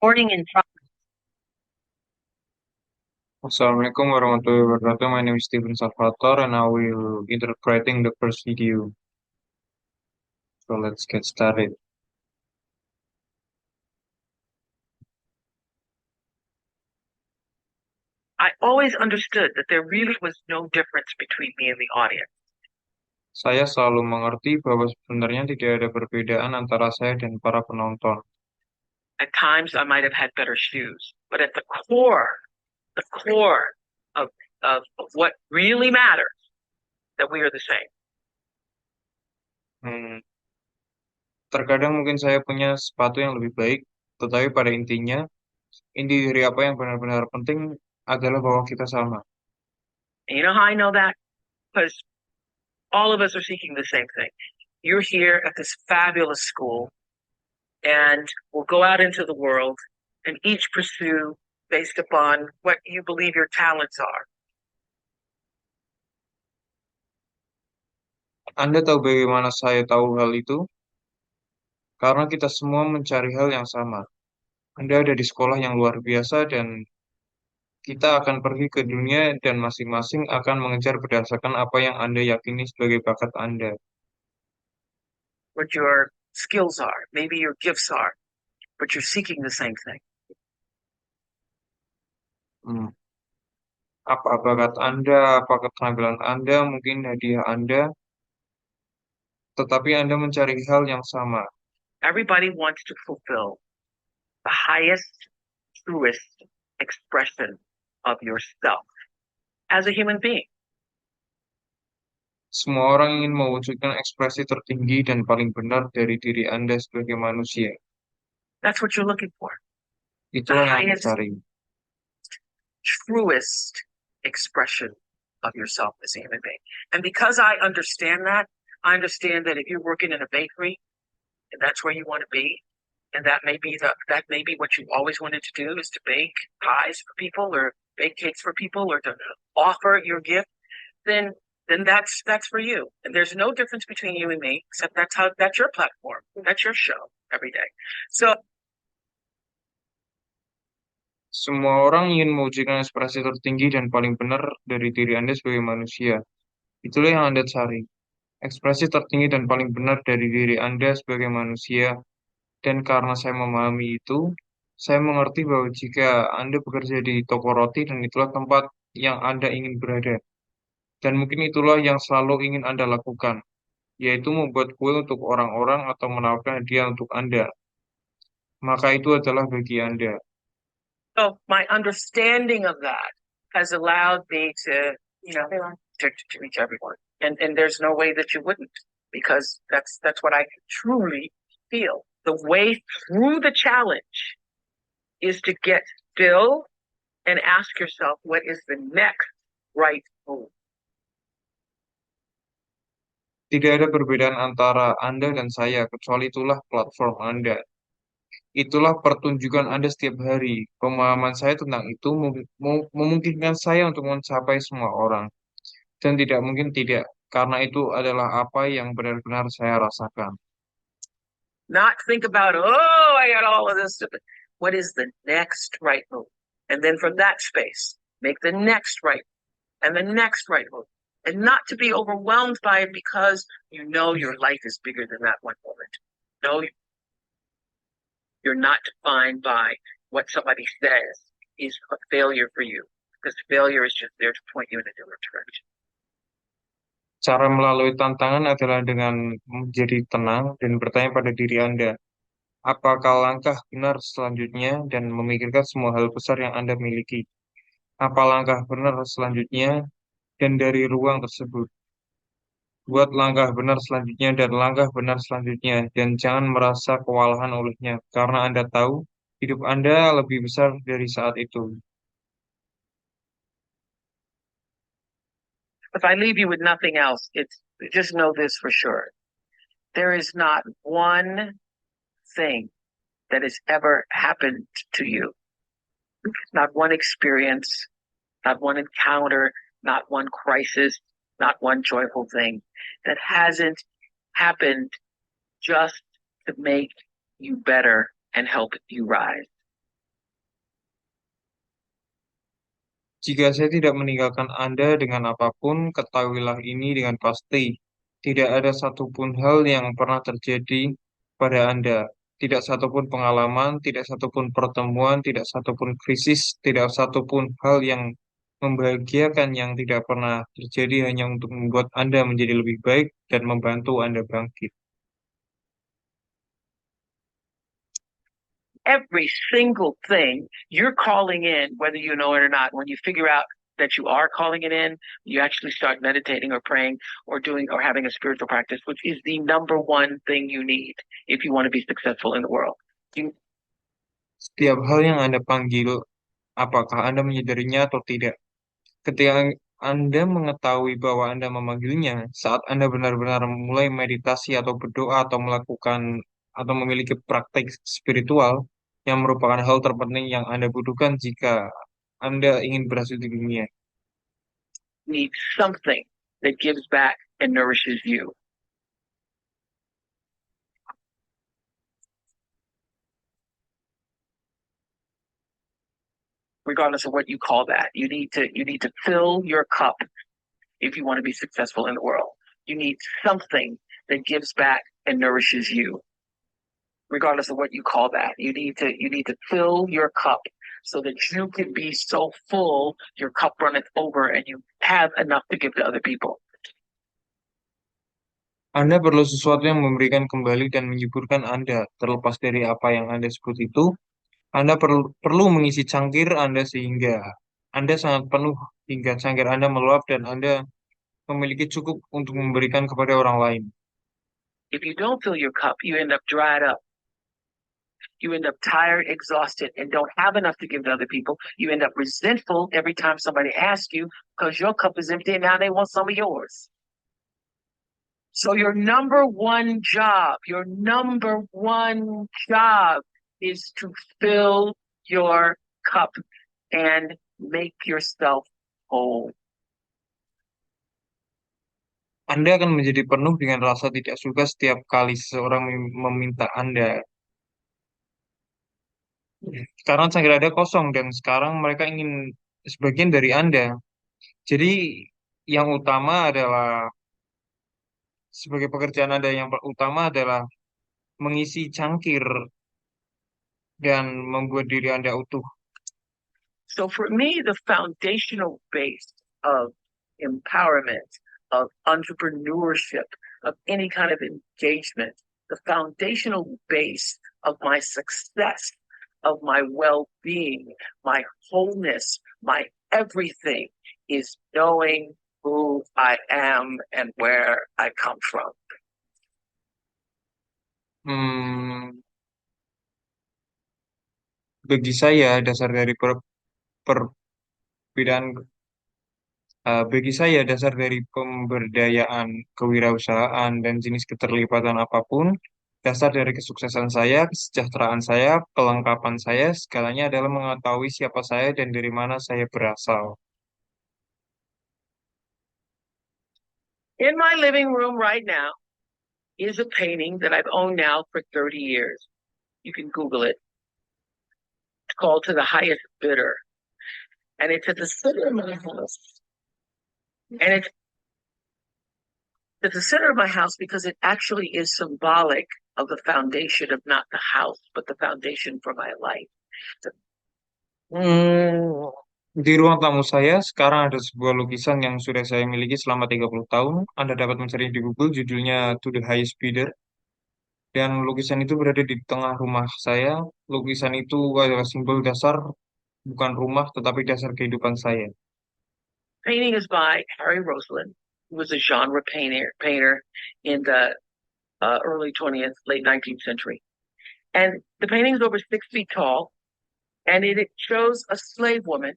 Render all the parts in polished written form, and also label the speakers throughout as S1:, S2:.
S1: Morning in progress.
S2: Assalamualaikum warahmatullahi wabarakatuh. My name is Stephen Salvator and I will interpreting the first video. So let's get started.
S1: I always understood that there really was no difference between me and the audience.
S2: Saya selalu mengerti bahwa sebenarnya tidak ada perbedaan antara saya dan para penonton.
S1: At times, I might have had better shoes, but at the core of, of what really matters, that we are the same.
S2: Hmm, Terkadang mungkin saya punya sepatu yang lebih baik, tetapi pada intinya, inti dari apa yang benar-benar penting adalah bahwa kita sama.
S1: And you know how I know that? Because all of us are seeking the same thing. You're here at this fabulous school, and we'll go out into the world and each pursue based upon what you believe your talents are.
S2: Anda tahu bagaimana saya tahu hal itu? Karena kita semua mencari hal yang sama. Anda ada di sekolah yang luar biasa dan kita akan pergi ke dunia dan masing-masing akan mengejar berdasarkan apa yang Anda yakini sebagai bakat Anda.
S1: What your skills are, maybe your gifts are, but you're seeking the same thing.
S2: Hmm. Apa bakat Anda, apa keterampilan Anda, mungkin hadiah Anda, tetapi Anda mencari hal yang sama.
S1: Everybody wants to fulfill the highest, truest expression of yourself as a human being.
S2: Semua orang ingin mewujudkan ekspresi tertinggi dan paling benar dari diri Anda sebagai manusia.
S1: That's what you're looking for. The
S2: Itulah yang Anda
S1: highest,
S2: cari.
S1: truest expression of yourself as a human being. And because I understand that if you're working in a bakery and that's where you want to be, and that may be what you always wanted to do is to bake pies for people or bake cakes for people or to offer your gift, then that's for you. And there's no difference between you and me, except that's your platform. That's your show every day. So
S2: Semua orang ingin mewujudkan ekspresi tertinggi dan paling benar dari diri Anda sebagai manusia. Itulah yang Anda cari. Ekspresi tertinggi dan paling benar dari diri Anda sebagai manusia. Dan karena saya memahami itu, saya mengerti bahwa jika Anda bekerja di toko roti dan itulah tempat yang Anda ingin berada, dan mungkin itulah yang selalu ingin Anda lakukan, yaitu membuat kue untuk orang-orang atau menawarkan hadiah untuk Anda, maka itu adalah bagi Anda.
S1: so my understanding of that has allowed me to, to reach everyone. And there's no way that you wouldn't, because that's what I truly feel. The way through the challenge is to get still and ask yourself, what is the next right move?
S2: Tidak ada perbedaan antara Anda dan saya, kecuali itulah platform Anda. Itulah pertunjukan Anda setiap hari. Pemahaman saya tentang itu memungkinkan saya untuk mencapai semua orang. Dan tidak mungkin tidak, karena itu adalah apa yang benar-benar saya rasakan.
S1: Not think about, oh, I got all of this. What is the next right move? And then from that space, make the next right and the next right move. And not to be overwhelmed by it because you know your life is bigger than that one moment. No, you're not defined by what somebody says is a failure for you, because failure is just there to point you in a different direction.
S2: Cara melalui tantangan adalah dengan menjadi tenang dan bertanya pada diri Anda, apakah langkah benar selanjutnya dan memikirkan semua hal besar yang Anda miliki. Apa langkah benar selanjutnya dan dari ruang tersebut. Buat langkah benar selanjutnya dan langkah benar selanjutnya dan jangan merasa kewalahan olehnya karena Anda tahu hidup Anda lebih besar dari saat itu.
S1: If I leave you with nothing else, it's just know this for sure. There is not one thing that has ever happened to you, not one experience, not one encounter, not one crisis, not one joyful thing that hasn't happened just to make you better and help you rise.
S2: Jika saya tidak meninggalkan Anda dengan apapun, ketahuilah ini dengan pasti. Tidak ada satupun hal yang pernah terjadi pada Anda. Tidak satupun pengalaman, tidak satupun pertemuan, tidak satupun krisis, tidak satupun hal yang membahagiakan yang tidak pernah terjadi hanya untuk membuat Anda menjadi lebih baik dan membantu Anda bangkit.
S1: Every single thing you're calling in, whether you know it or not, when you figure out that you are calling it in, you actually start meditating or praying or doing or having a spiritual practice, which is the number one thing you need if you want to be successful in the world. You,
S2: Setiap hal yang Anda panggil, apakah Anda menyadarinya atau tidak? Ketika Anda mengetahui bahwa Anda memanggilnya, saat Anda benar-benar mulai meditasi atau berdoa atau melakukan atau memiliki praktek spiritual yang merupakan hal terpenting yang Anda butuhkan jika Anda ingin berhasil di dunia.
S1: need something that gives back and nourishes you. Regardless of what you call that, you need to fill your cup if you want to be successful in the world. You need something that gives back and nourishes you. Regardless of what you call that, you need to fill your cup so that you can be so full, your cup runneth over, and you have enough to give to other people.
S2: Anda perlu sesuatu yang memberikan kembali dan menyuburkan Anda. Terlepas dari apa yang Anda sebut itu, Anda perlu mengisi cangkir Anda sehingga Anda sangat penuh hingga cangkir Anda meluap dan Anda memiliki cukup untuk memberikan kepada orang lain.
S1: If you don't fill your cup, you end up dried up. You end up tired, exhausted, and don't have enough to give to other people. You end up resentful every time somebody asks you because your cup is empty and now they want some of yours. So your number one job is to fill your cup and make yourself whole.
S2: Anda akan menjadi penuh dengan rasa tidak suka setiap kali seseorang meminta Anda. Karena cangkir Anda kosong dan sekarang mereka ingin sebagian dari Anda. Jadi yang utama adalah sebagai pekerjaan Anda yang utama adalah mengisi cangkir dan membuat diri Anda utuh.
S1: So for me, the foundational base of empowerment, of entrepreneurship, of any kind of engagement, the foundational base of my success, of my well-being, my wholeness, my everything is knowing who I am and where I come from.
S2: Hmm, bagi saya dasar dari perbedaan bagi saya, dasar dari pemberdayaan, kewirausahaan, dan jenis keterlibatan apapun, dasar dari kesuksesan saya, kesejahteraan saya, kelengkapan saya, segalanya adalah mengetahui siapa saya dan dari mana saya berasal.
S1: In my living room right now is a painting that I've owned now for 30 years. You can Google it. It's called To the Highest Bidder. And it's at the center of my house. And it's at the center of my house because it actually is symbolic of the foundation of not the house, but the foundation for my life.
S2: Hmm, di ruang tamu saya sekarang ada sebuah lukisan yang sudah saya miliki selama 30 tahun. Anda dapat mencari di Google, judulnya To the Highest Bidder. Dan lukisan itu berada di tengah rumah saya. Lukisan itu adalah simbol dasar, bukan rumah, tetapi dasar kehidupan saya.
S1: Painting is by Harry Roseland, who was a genre painter in the early 20th, late 19th century. And the painting is over 6 feet tall, and it shows a slave woman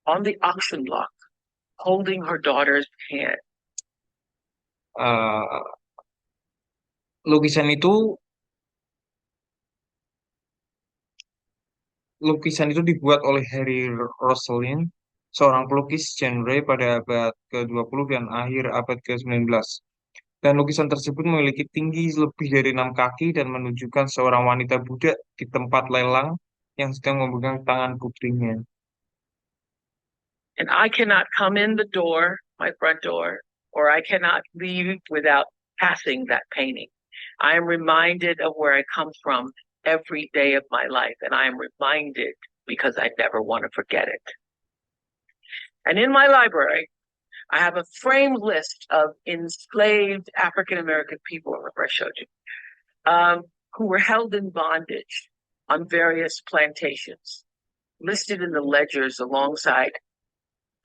S1: on the auction block holding her daughter's hand.
S2: Eh, lukisan itu lukisan itu dibuat oleh Harry Roseline, seorang pelukis genre pada abad ke-20 dan akhir abad ke-19. Dan lukisan tersebut memiliki tinggi lebih dari 6 kaki dan menunjukkan seorang wanita budak di tempat lelang yang sedang memegang tangan putrinya.
S1: And I cannot come in the door, my front door, or I cannot leave without passing that painting. I am reminded of where I come from every day of my life, and I am reminded because I never want to forget it. And in my library, I have a framed list of enslaved African American people, remember I showed you, who were held in bondage on various plantations, listed in the ledgers alongside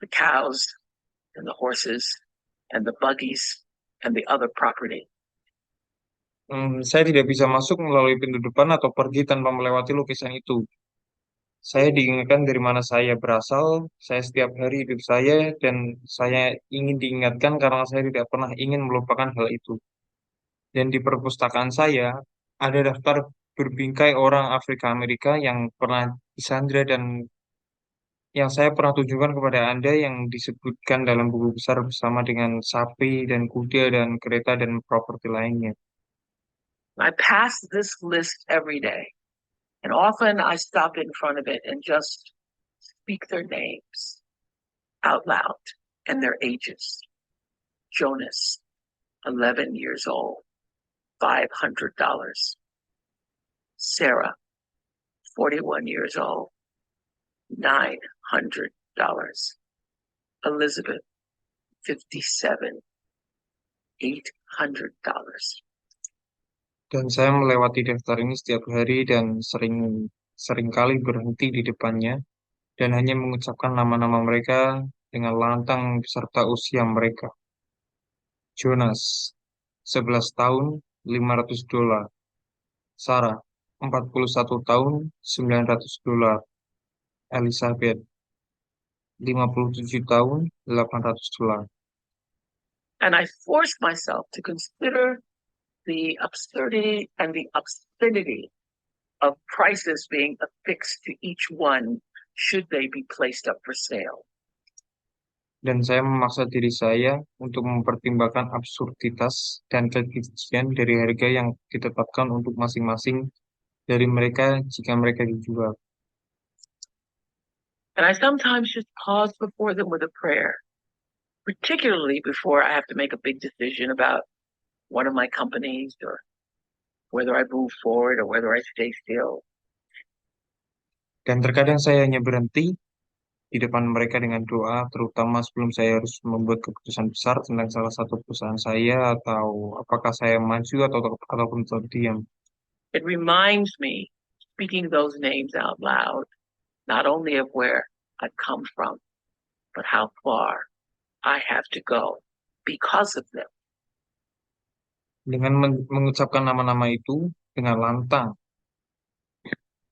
S1: the cows and the horses and the buggies and the other property.
S2: Saya tidak bisa masuk melalui pintu depan atau pergi tanpa melewati lukisan itu. Saya diingatkan dari mana saya berasal, saya setiap hari hidup saya, dan saya ingin diingatkan karena saya tidak pernah ingin melupakan hal itu. Dan di perpustakaan saya, ada daftar berbingkai orang Afrika Amerika yang pernah disandra dan yang saya pernah tunjukkan kepada Anda yang disebutkan dalam buku besar bersama dengan sapi dan kuda dan kereta dan properti lainnya.
S1: I pass this list every day, and often I stop in front of it and just speak their names out loud and their ages. Jonas, 11 years old, $500. Sarah, 41 years old, $900. Elizabeth, 57, $800.
S2: Dan saya melewati daftar ini setiap hari dan seringkali berhenti di depannya dan hanya mengucapkan nama-nama mereka dengan lantang beserta usia mereka. Jonas, 11 tahun, $500. Sarah, 41 tahun, $900. Elizabeth, 57 tahun, $800.
S1: And I forced myself to consider the absurdity and the obscenity of prices being affixed to each one should they be placed up for sale.
S2: Dan saya memaksa diri saya untuk mempertimbangkan absurditas dan kekejian dari harga yang ditetapkan untuk masing-masing dari mereka jika mereka dijual.
S1: And I sometimes just pause before them with a prayer, particularly before I have to make a big decision about one of my companies or whether I move forward or whether I stay still.
S2: Dan terkadang saya hanya berhenti di depan mereka dengan doa, terutama sebelum saya harus membuat keputusan besar tentang salah satu perusahaan saya atau apakah saya maju ataupun tetap diam.
S1: It reminds me, speaking those names out loud, not only of where I've come from, but how far I have to go because of them.
S2: Dengan mengucapkan nama-nama itu dengan lantang,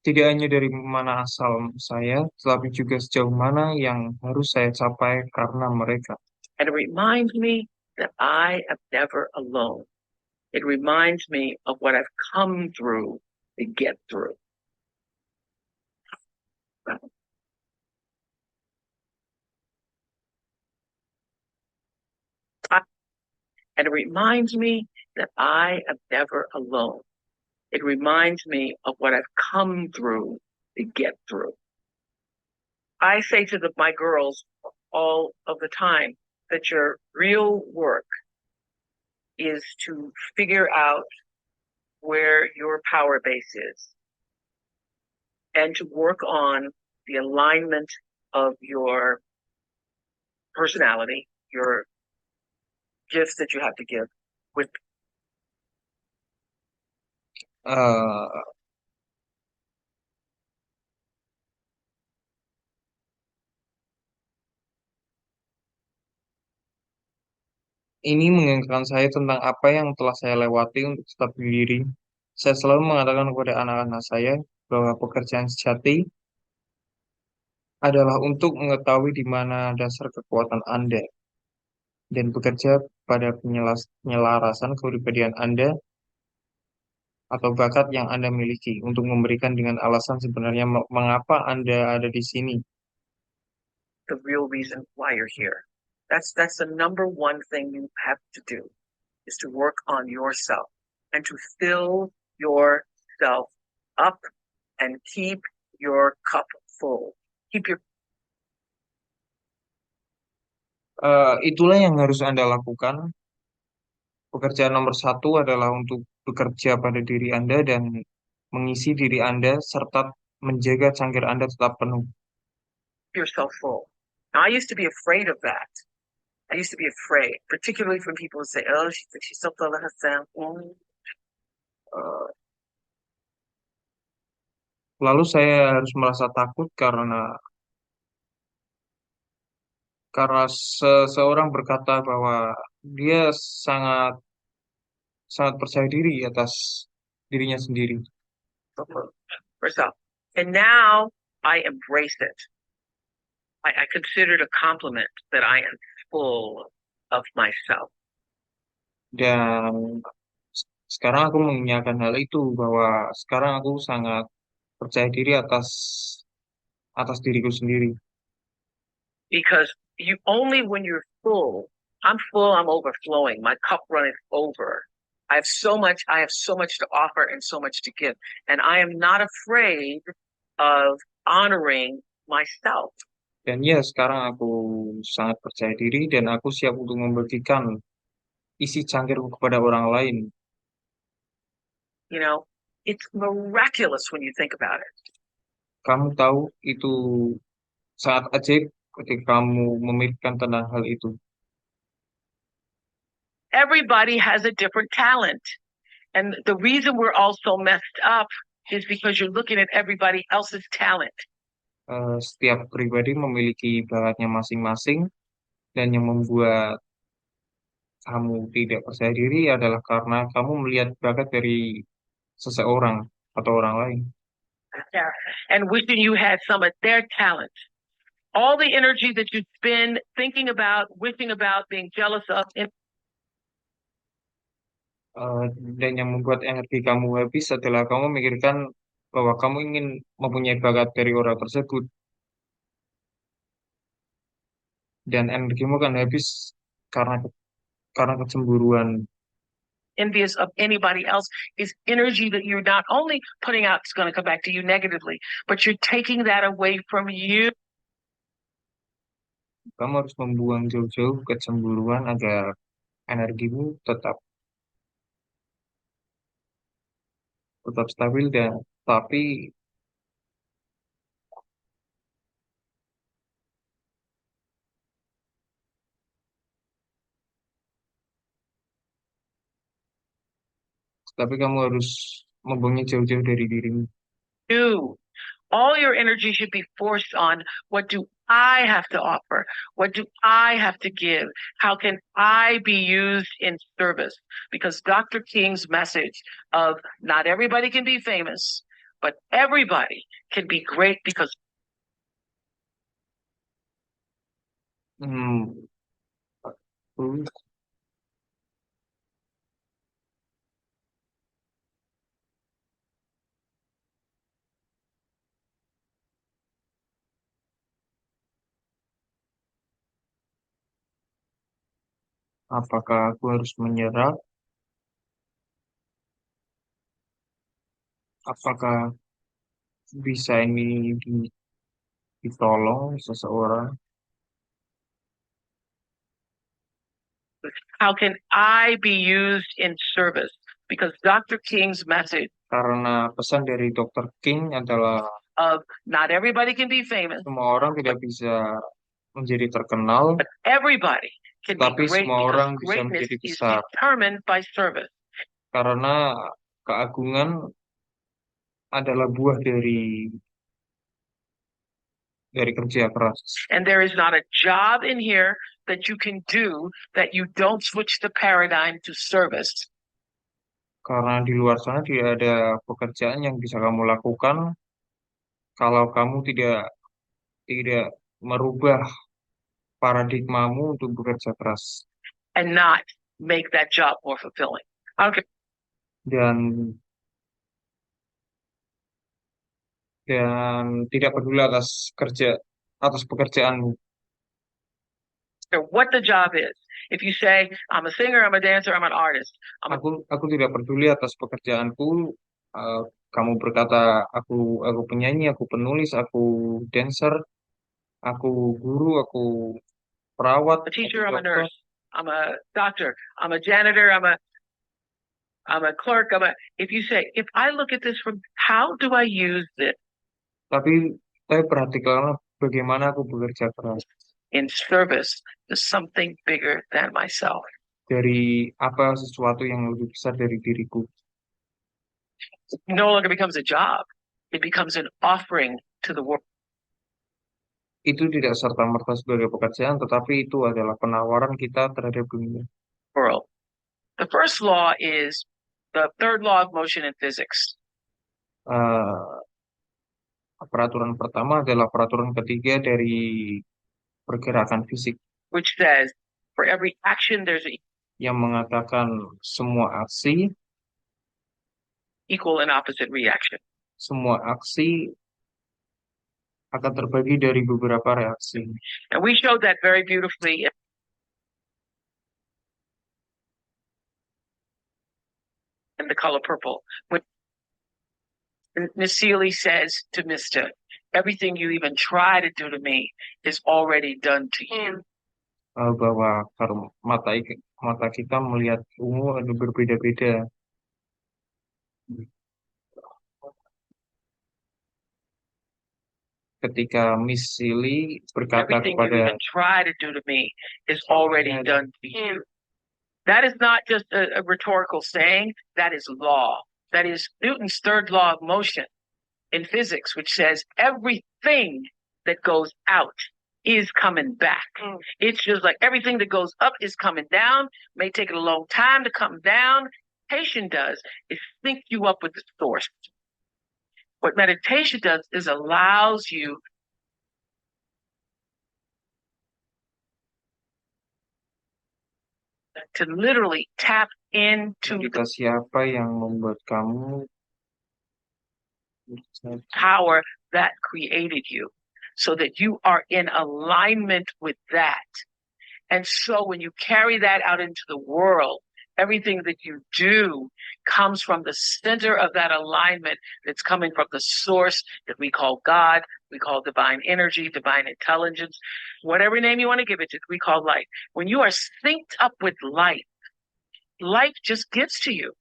S2: tidak hanya dari mana asal saya, tetapi juga sejauh mana yang harus saya capai karena mereka.
S1: And it reminds me that I am never alone. It reminds me of what I've come through to get through. And it reminds me that I am never alone. It reminds me of what I've come through to get through. I say to my girls all of the time that your real work is to figure out where your power base is and to work on the alignment of your personality, your gifts that you have to give with
S2: Eh, ini mengingatkan saya tentang apa yang telah saya lewati untuk tetap berdiri. Saya selalu mengatakan kepada anak-anak saya bahwa pekerjaan sejati adalah untuk mengetahui di mana dasar kekuatan Anda dan bekerja pada penyelarasan kepribadian Anda atau bakat yang Anda miliki untuk memberikan dengan alasan sebenarnya mengapa Anda ada di sini.
S1: the real reason why you're here. That's the number one thing you have to do is to work on yourself and to fill yourself up and keep your cup full. Keep your
S2: Itulah yang harus Anda lakukan. Pekerjaan nomor satu adalah untuk bekerja pada diri Anda dan mengisi diri Anda serta menjaga cangkir Anda tetap penuh.
S1: You're so full. Now, I used to be afraid of that. I used to be afraid, particularly from people who say, "Oh, she's so full of herself."
S2: Eh, Lalu saya harus merasa takut karena seseorang berkata bahwa dia sangat sangat percaya diri atas dirinya sendiri.
S1: So full of herself. And now I embrace it. I consider it a compliment that I am full of myself.
S2: Dan sekarang aku menginyakan hal itu bahwa sekarang aku sangat percaya diri atas diriku sendiri.
S1: Because you only when you're full, I'm full, I'm overflowing, my cup runneth over. I have so much to offer and so much to give. And I am not afraid of honoring myself.
S2: Dan ya, sekarang aku sangat percaya diri dan aku siap untuk membagikan isi cangkirku kepada orang lain.
S1: You know, it's miraculous when you think about it.
S2: Kamu tahu itu sangat ajaib ketika kamu memikirkan tentang hal itu.
S1: Everybody has a different talent. And the reason we're all so messed up is because you're looking at everybody else's talent.
S2: Setiap pribadi memiliki bakatnya masing-masing dan yang membuat kamu tidak percaya diri adalah karena kamu melihat bakat dari seseorang atau orang lain.
S1: Yeah. And wishing you had some of their talent. All the energy that you spend thinking about, wishing about, being jealous of,
S2: Eh, dan yang membuat energi kamu habis setelah kamu memikirkan bahwa kamu ingin mempunyai bakat dari orang tersebut dan energimu kan habis karena karena kecemburuan.
S1: envious of anybody else is energy that you're not only putting out, it's going to come back to you negatively, but you're taking that away from you.
S2: Kamu harus membuang jauh-jauh kecemburuan agar energimu tetap stabil dan tapi kamu harus membuangnya jauh-jauh dari dirimu.
S1: You. All your energy should be forced on what do I have to offer? What do I have to give? How can I be used in service? Because Dr. King's message of not everybody can be famous, but everybody can be great because
S2: Hmm, terus, apakah aku harus menyerah? Apakah bisa ini ditolong seseorang?
S1: how can I be used in service? Because Dr. King's message
S2: Karena pesan dari Dr. King adalah
S1: of not everybody can be famous,
S2: semua orang tidak bisa menjadi terkenal,
S1: but everybody can be
S2: tapi
S1: great
S2: semua
S1: because
S2: orang bisa
S1: greatness
S2: menjadi
S1: is
S2: besar.
S1: determined by service.
S2: Karena keagungan adalah buah dari kerja keras.
S1: And there is not a job in here that you can do that you don't switch the paradigm to service.
S2: Karena di luar sana tidak ada pekerjaan yang bisa kamu lakukan kalau kamu tidak merubah paradigmamu untuk bekerja keras.
S1: And not make that job more fulfilling. I don't
S2: Dan tidak peduli atas pekerjaanmu.
S1: care what the job is. If you say, I'm a singer, I'm a dancer, I'm an artist.
S2: Aku tidak peduli atas pekerjaanku. Eh, Kamu berkata aku penyanyi, aku penulis, aku dancer, aku guru, aku perawat,
S1: a teacher,
S2: atau
S1: I'm a
S2: dokter.
S1: nurse, I'm a doctor, I'm a janitor, I'm a clerk, if you say, if I look at this from how do I use this
S2: Tapi perhatikanlah bagaimana aku bekerja keras.
S1: in service to something bigger than myself.
S2: Dari apa sesuatu yang lebih besar dari diriku.
S1: It no longer becomes a job. It becomes an offering to the world.
S2: Itu tidak serta-merta sebagai pekerjaan, tetapi itu adalah penawaran kita terhadap dunia.
S1: The first law is the third law of motion in physics.
S2: Peraturan pertama adalah peraturan ketiga dari pergerakan fisik,
S1: which says for every action there's an
S2: yang mengatakan semua aksi
S1: equal and opposite reaction.
S2: Semua aksi akan terbagi dari beberapa reaksi.
S1: And we showed that very beautifully in the color purple. When Miss Seeley says to Mr. Everything you even try to do to me is already done to you.
S2: Bahwa kalau mata kita melihat ungu ada berbeda-beda. Ketika Miss Silly berkata
S1: Everything
S2: kepada,
S1: you even try to do to me is already done to you. That is not just a rhetorical saying, that is law. That is Newton's third law of motion in physics, which says everything that goes out is coming back. It's just like everything that goes up is coming down. May take it a long time to come down. Meditation does is sync you up with the source. What meditation does is allows you to literally tap into
S2: kita siapa yang membuat kamu
S1: power that created you, so that you are in alignment with that. And so when you carry that out into the world, everything that you do comes from the center of that alignment that's coming from the source that we call God, we call divine energy, divine intelligence, whatever name you want to give it to, we call light. When you are synced up with light, light just gives to you.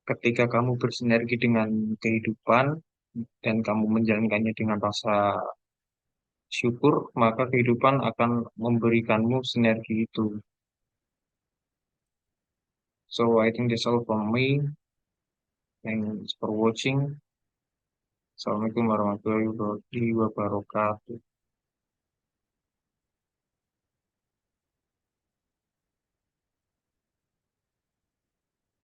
S2: Ketika kamu bersinergi dengan kehidupan dan kamu menjalankannya dengan rasa syukur, maka kehidupan akan memberikanmu sinergi itu. So I think that's all from me. Thanks for watching. Assalamualaikum warahmatullahi wabarakatuh.